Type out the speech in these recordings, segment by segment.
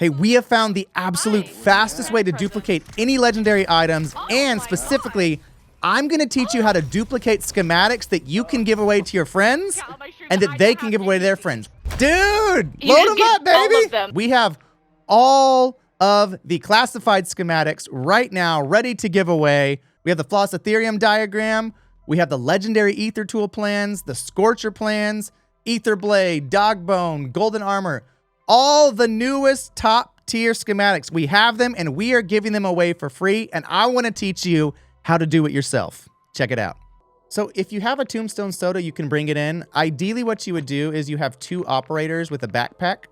Hey, we have found the absolute fastest way to duplicate any legendary items, and specifically, I'm going to teach you how to duplicate schematics that you can give away to your friends and that they can give away to their friends. Dude, load them up, baby. We have all of the classified schematics right now ready to give away. We have the Floss Ethereum diagram. We have the legendary Ether tool plans, the Scorcher plans, Ether Blade, Dogbone, Golden Armor, all the newest top tier schematics. We have them and we are giving them away for free. And I want to teach you how to do it yourself. Check it out. So if you have a Tombstone Soda, you can bring it in. Ideally, what you would do is you have 2 operators with a backpack.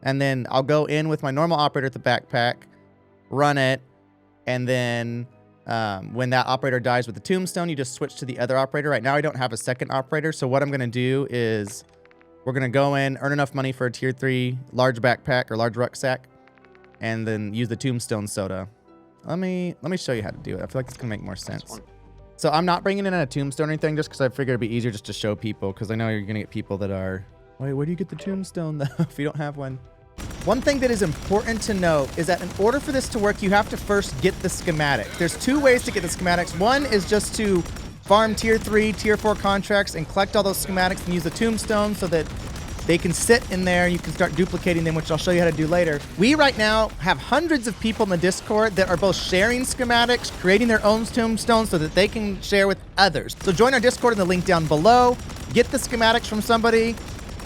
And then I'll go in with my normal operator with the backpack, run it, and then when that operator dies with the tombstone, you just switch to the other operator. Right now, I don't have a second operator, so what I'm going to do is we're going to go in, earn enough money for a tier 3 large backpack or large rucksack, and then use the Tombstone Soda. Let me show you how to do it. I feel like it's going to make more sense. So I'm not bringing in a tombstone or anything just because I figured it'd be easier just to show people, because I know you're going to get people that are, wait, where do you get the tombstone though if you don't have one? One thing that is important to note is that in order for this to work, you have to first get the schematic. There's 2 ways to get the schematics. One is just to farm tier 3, tier 4 contracts and collect all those schematics and use the tombstone so that they can sit in there. You can start duplicating them, which I'll show you how to do later. We right now have hundreds of people in the Discord that are both sharing schematics, creating their own tombstones so that they can share with others. So join our Discord in the link down below. Get the schematics from somebody,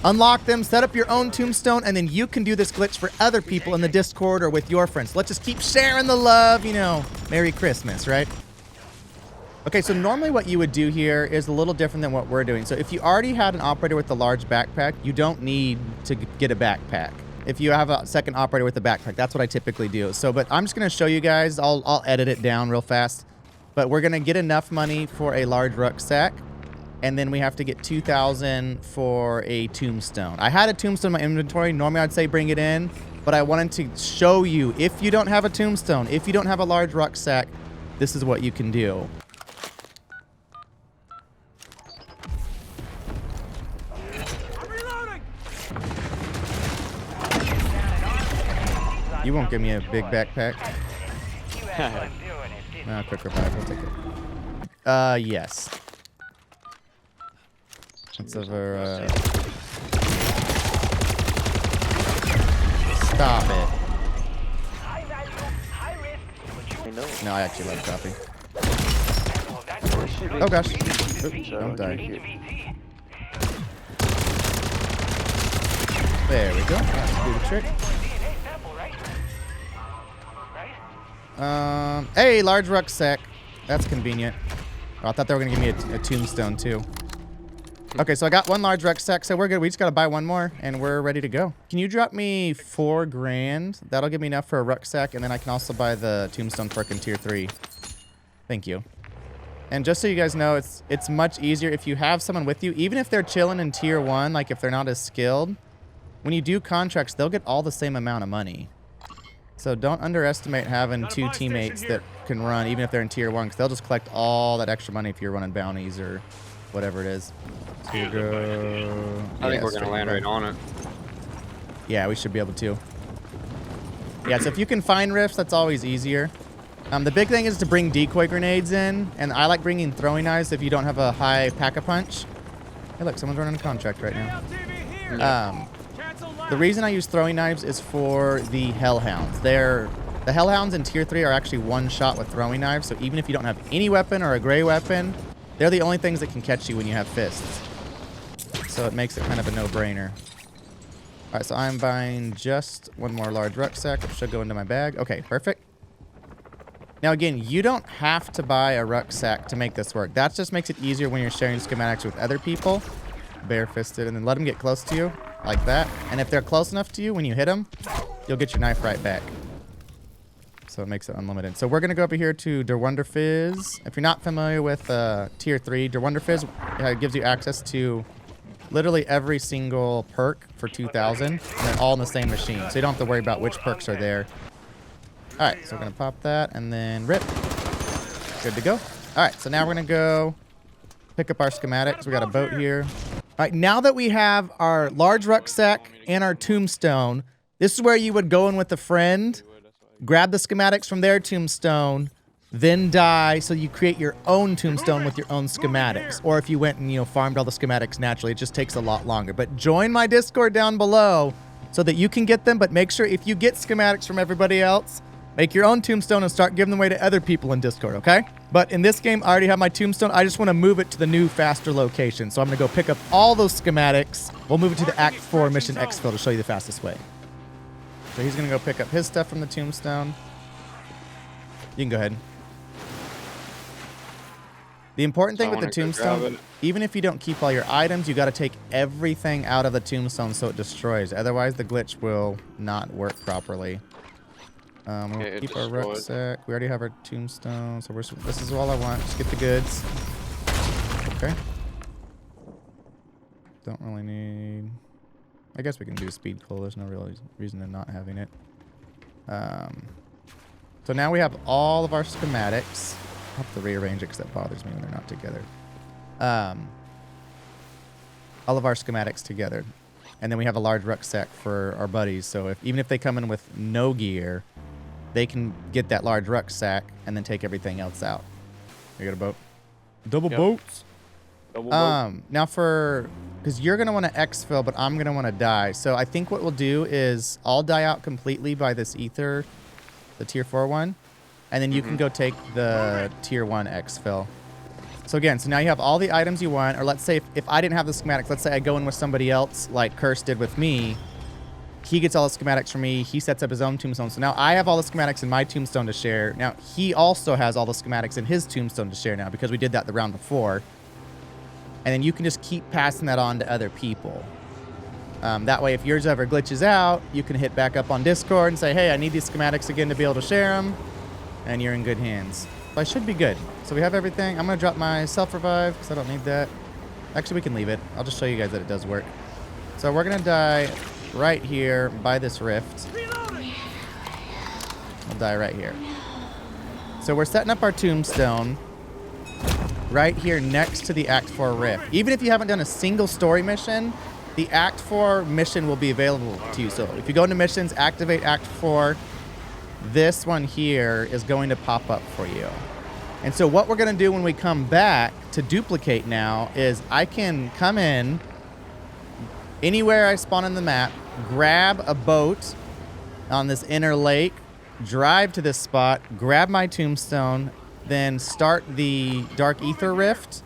unlock them, set up your own tombstone, and then you can do this glitch for other people in the Discord or with your friends. Let's just keep sharing the love, you know. Merry Christmas, right? Okay, so normally what you would do here is a little different than what we're doing. So if you already had an operator with a large backpack, you don't need to get a backpack. If you have a second operator with a backpack, that's what I typically do. So, but I'm just going to show you guys. I'll edit it down real fast. But we're going to get enough money for a large rucksack. And then we have to get 2,000 for a tombstone. I had a tombstone in my inventory. Normally I'd say bring it in, but I wanted to show you if you don't have a tombstone, if you don't have a large rucksack, this is what you can do. You won't give me a big backpack. Quick revive, I'll take it. Yes. It's over, Stop it. No, I actually love copy. Oh gosh. Oops, don't die. There we go. Let's do the trick. Hey, large rucksack. That's convenient. Oh, I thought they were gonna give me a tombstone too. Okay, so I got 1 large rucksack, so we're good. We just gotta buy 1 more, and we're ready to go. Can you drop me 4 grand? That'll give me enough for a rucksack, and then I can also buy the tombstone perk in tier 3. Thank you. And just so you guys know, it's much easier if you have someone with you, even if they're chilling in tier 1, like if they're not as skilled. When you do contracts, they'll get all the same amount of money. So don't underestimate having 2 teammates that can run, even if they're in tier 1, because they'll just collect all that extra money if you're running bounties or whatever it is. So we'll go... I think we're going to land right on it. Yeah, we should be able to. Yeah, so if you can find rifts, that's always easier. The big thing is to bring decoy grenades in, and I like bringing throwing knives if you don't have a high pack-a-punch. Hey, look, someone's running a contract right now. The reason I use throwing knives is for the Hellhounds. The Hellhounds in tier 3 are actually 1 shot with throwing knives, so even if you don't have any weapon or a gray weapon, they're the only things that can catch you when you have fists. So it makes it kind of a no-brainer. All right, so I'm buying just 1 more large rucksack. It should go into my bag. Okay, perfect. Now again, you don't have to buy a rucksack to make this work. That just makes it easier when you're sharing schematics with other people. Barefisted, and then let them get close to you. Like that. And if they're close enough to you, when you hit them, you'll get your knife right back. So it makes it unlimited. So we're going to go over here to Der Wonder Fizz. If you're not familiar with tier 3, Der Wonder Fizz gives you access to literally every single perk for 2,000. And they're all in the same machine. So you don't have to worry about which perks are there. Alright, so we're going to pop that and then rip. Good to go. Alright, so now we're going to go pick up our schematics. We got a boat here. All right, now that we have our large rucksack and our tombstone, This is where you would go in with a friend, grab the schematics from their tombstone, then die, so you create your own tombstone with your own schematics. Or if you went and, you know, farmed all the schematics naturally, it just takes a lot longer. But join my Discord down below so that you can get them, but make sure if you get schematics from everybody else, make your own tombstone and start giving them away to other people in Discord, okay? But in this game, I already have my tombstone. I just want to move it to the new, faster location. So I'm going to go pick up all those schematics. We'll move it to the Act 4 Mission Exfil to show you the fastest way. So he's going to go pick up his stuff from the tombstone. You can go ahead. The important thing with the tombstone, even if you don't keep all your items, you got to take everything out of the tombstone so it destroys. Otherwise, the glitch will not work properly. We'll keep our rucksack. We already have our tombstone, so this is all I want. Just get the goods. Okay. Don't really need... I guess we can do speed coal. There's no real reason in not having it. So now we have all of our schematics. I'll have to rearrange it because that bothers me when they're not together. All of our schematics together. And then we have a large rucksack for our buddies. So even if they come in with no gear, they can get that large rucksack and then take everything else out. You got a boat? Double boats? Double boat. Now because you're going to want to exfil, but I'm going to want to die. So I think what we'll do is I'll die out completely by this ether, the tier 4 one. And then you can go take the tier 1 exfil. So again, so now you have all the items you want. Or let's say if I didn't have the schematics, let's say I go in with somebody else like Curse did with me. He gets all the schematics for me. He sets up his own tombstone. So now I have all the schematics in my tombstone to share. Now he also has all the schematics in his tombstone to share now because we did that the round before. And then you can just keep passing that on to other people. That way, if yours ever glitches out, you can hit back up on Discord and say, hey, I need these schematics again to be able to share them. And you're in good hands. So I should be good. So we have everything. I'm going to drop my self-revive because I don't need that. Actually, we can leave it. I'll just show you guys that it does work. So we're going to die right here by this rift. We'll die right here. So we're setting up our tombstone right here next to the Act 4 rift. Even if you haven't done a single story mission, the Act 4 mission will be available to you. So if you go into missions, activate Act 4, this one here is going to pop up for you. And so what we're going to do when we come back to duplicate now is I can come in anywhere I spawn in the map, grab a boat on this inner lake, drive to this spot, grab my tombstone, then start the Dark Ether Rift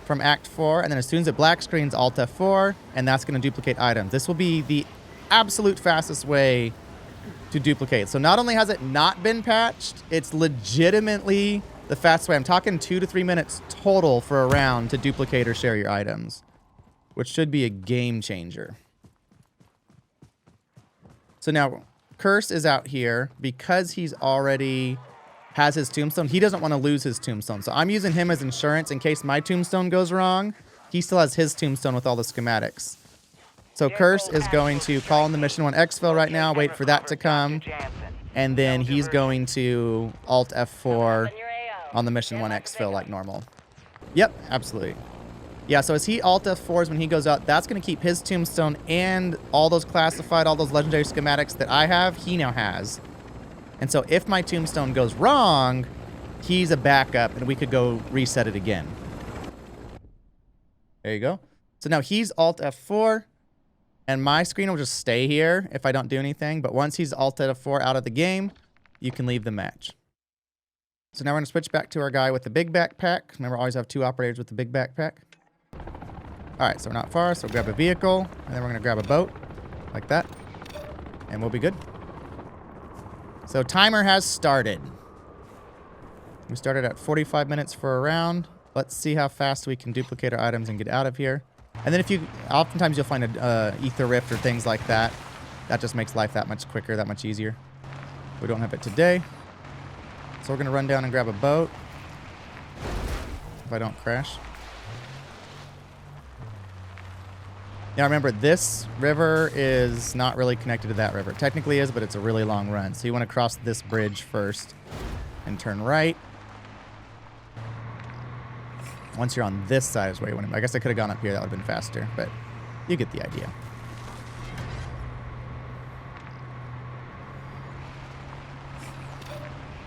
from Act 4, and then as soon as it black screens, Alt F4, and that's going to duplicate items. This will be the absolute fastest way to duplicate. So not only has it not been patched, it's legitimately the fastest way. I'm talking 2 to 3 minutes total for a round to duplicate or share your items, which should be a game changer. So now Curse is out here because he's already has his tombstone. He doesn't want to lose his tombstone. So I'm using him as insurance in case my tombstone goes wrong. He still has his tombstone with all the schematics. So Curse is going to call in the Mission 1 exfil right now, wait for that to come, and then he's going to Alt F4 on the Mission 1 exfil like normal. Yep, absolutely. Yeah, so as he Alt F4s when he goes out, that's going to keep his tombstone and all those classified, all those legendary schematics that I have, he now has. And so if my tombstone goes wrong, he's a backup and we could go reset it again. There you go. So now he's Alt F4. And my screen will just stay here if I don't do anything. But once he's Alt F4 out of the game, you can leave the match. So now we're going to switch back to our guy with the big backpack. Remember, I always have 2 operators with the big backpack. All right, so we're not far. So we'll grab a vehicle. And then we're going to grab a boat. Like that. And we'll be good. So timer has started. We started at 45 minutes for a round. Let's see how fast we can duplicate our items and get out of here. And then oftentimes you'll find a ether rift or things like that. That just makes life that much quicker, that much easier. We don't have it today. So we're going to run down and grab a boat. If I don't crash. Now remember, this river is not really connected to that river. It technically is, but it's a really long run. So you want to cross this bridge first and turn right. Once you're on this side is where you want to... I guess I could have gone up here. That would have been faster, but you get the idea.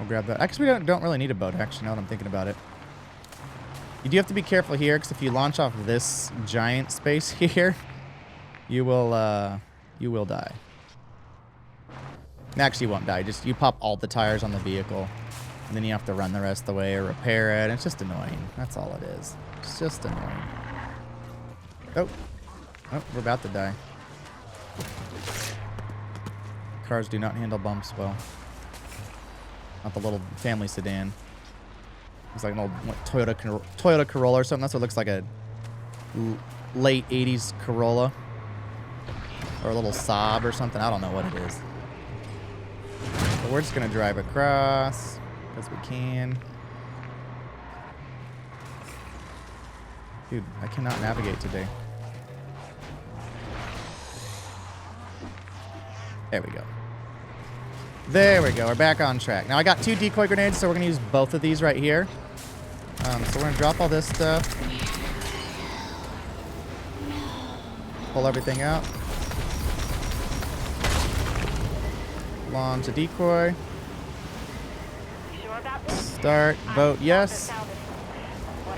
We'll grab that. Actually, we don't really need a boat, actually, now that I'm thinking about it. You do have to be careful here, because if you launch off this giant space here, you will die. Actually, you won't die. Just you pop all the tires on the vehicle, and then you have to run the rest of the way or repair it. It's just annoying. That's all it is. It's just annoying. Oh, we're about to die. Cars do not handle bumps well. Not the little family sedan. It's like an old Toyota Corolla or something. That's what it looks like, a late 80s Corolla. Or a little Saab or something. I don't know what it is. But we're just going to drive across because we can. Dude, I cannot navigate today. There we go. There we go. We're back on track. Now I got 2 decoy grenades, so we're going to use both of these right here. So we're going to drop all this stuff. Pull everything out. Launch a decoy. Start. Vote yes.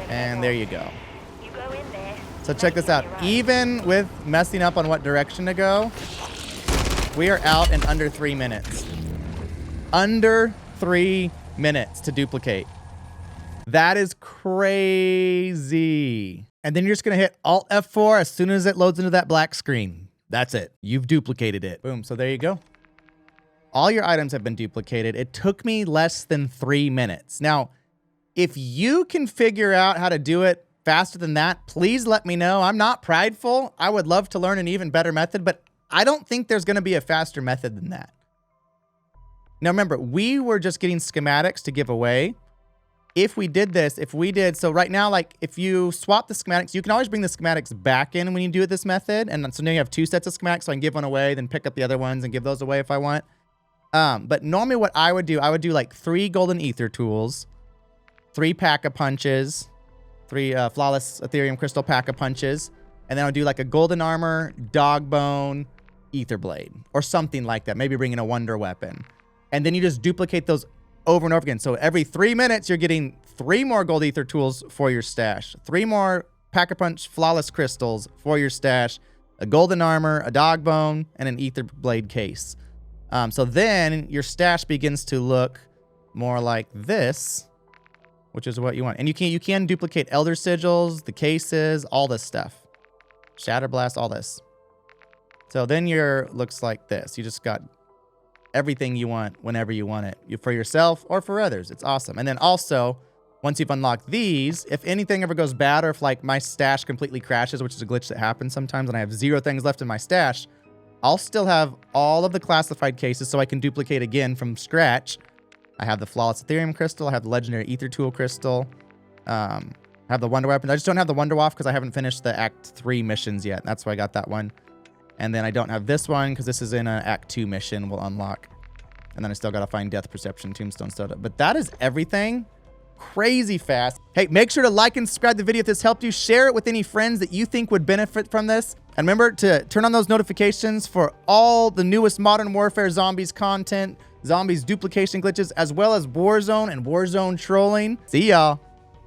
And there you go. So check this out. Even with messing up on what direction to go, we are out in under 3 minutes. Under 3 minutes to duplicate. That is crazy. And then you're just going to hit Alt F4 as soon as it loads into that black screen. That's it. You've duplicated it. Boom. So there you go. All your items have been duplicated. It took me less than 3 minutes. Now, if you can figure out how to do it faster than that, please let me know. I'm not prideful. I would love to learn an even better method, but I don't think there's going to be a faster method than that. Now, remember, we were just getting schematics to give away. If we did this, so right now, like if you swap the schematics, you can always bring the schematics back in when you do it this method. And so now you have 2 sets of schematics, so I can give one away, then pick up the other ones and give those away if I want. But normally what I would do like 3 golden ether tools, 3 pack-a-punches, 3 flawless Ethereum crystal pack-a-punches, and then I'll do like a golden armor, dog bone, ether blade, or something like that. Maybe bring in a wonder weapon. And then you just duplicate those over and over again. So every 3 minutes, you're getting 3 more gold ether tools for your stash, 3 more pack-a-punch flawless crystals for your stash, a golden armor, a dog bone, and an ether blade case. So then your stash begins to look more like this, which is what you want. And you can duplicate elder sigils, the cases, all this stuff. Shatter blast, all this. So then your looks like this. You just got everything you want whenever you want it. For yourself or for others. It's awesome. And then also, once you've unlocked these, if anything ever goes bad or if like my stash completely crashes, which is a glitch that happens sometimes and I have 0 things left in my stash, I'll still have all of the classified cases so I can duplicate again from scratch. I have the flawless Ethereum crystal. I have the legendary ether tool crystal. I have the wonder weapon. I just don't have the wonder waft because I haven't finished the Act 3 missions yet. That's why I got that one. And then I don't have this one because this is in an Act 2 mission we'll unlock. And then I still got to find Death Perception, Tombstone Soda. But that is everything. Crazy fast. Hey, make sure to like and subscribe to the video if this helped you. Share it with any friends that you think would benefit from this. And remember to turn on those notifications for all the newest Modern Warfare Zombies content, Zombies duplication glitches, as well as Warzone and Warzone trolling. See y'all.